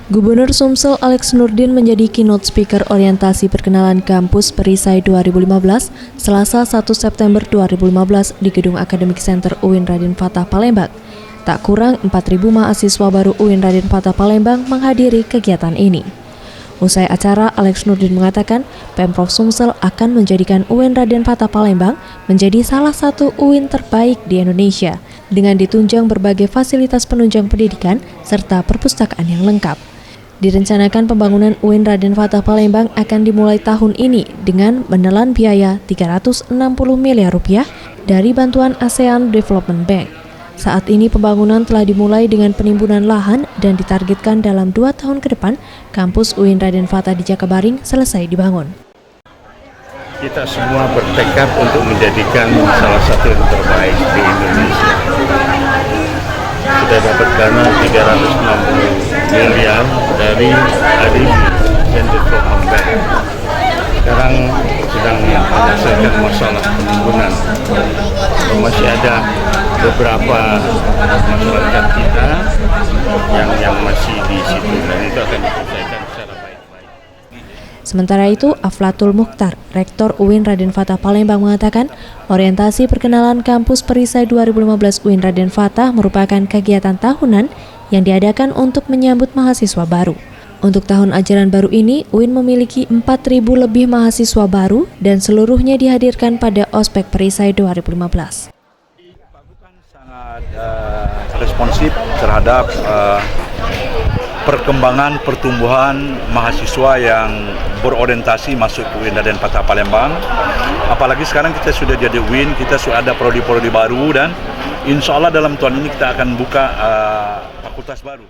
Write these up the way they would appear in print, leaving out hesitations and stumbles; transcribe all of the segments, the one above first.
Gubernur Sumsel Alex Nurdin menjadi keynote speaker orientasi perkenalan kampus Perisai 2015 Selasa 1 September 2015 di Gedung Academic Center UIN Raden Fatah Palembang. Tak kurang 4.000 mahasiswa baru UIN Raden Fatah Palembang menghadiri kegiatan ini. Usai acara, Alex Nurdin mengatakan Pemprov Sumsel akan menjadikan UIN Raden Fatah Palembang menjadi salah satu UIN terbaik di Indonesia dengan ditunjang berbagai fasilitas penunjang pendidikan serta perpustakaan yang lengkap. Direncanakan pembangunan UIN Raden Fatah Palembang akan dimulai tahun ini dengan menelan biaya 360 miliar rupiah dari bantuan ASEAN Development Bank. Saat ini pembangunan telah dimulai dengan penimbunan lahan dan ditargetkan dalam 2 tahun ke depan kampus UIN Raden Fatah di Jakabaring selesai dibangun. Kita semua bertekad untuk menjadikan salah satu yang terbaik di Indonesia. Sudah dapat dana 360 miliar dari ASEAN Development Bank. Sekarang sedang menyelesaikan masalah penimbunan. Masih ada beberapa masyarakat kita yang masih di situ dan itu akan diselesaikan secara baik-baik. Sementara itu, Aflatul Mukhtar, Rektor UIN Raden Fatah Palembang mengatakan, orientasi perkenalan kampus Perisai 2015 UIN Raden Fatah merupakan kegiatan tahunan yang diadakan untuk menyambut mahasiswa baru. Untuk tahun ajaran baru ini, UIN memiliki 4.000 lebih mahasiswa baru dan seluruhnya dihadirkan pada Ospek Perisai 2015. Sangat responsif terhadap perkembangan pertumbuhan mahasiswa yang berorientasi masuk ke UIN Raden Fatah Palembang. Apalagi sekarang kita sudah jadi UIN, kita sudah ada prodi-prodi baru dan insya Allah dalam tahun ini kita akan buka fakultas baru.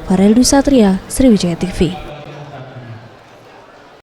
Farel Dwi Satria, Sriwijaya TV.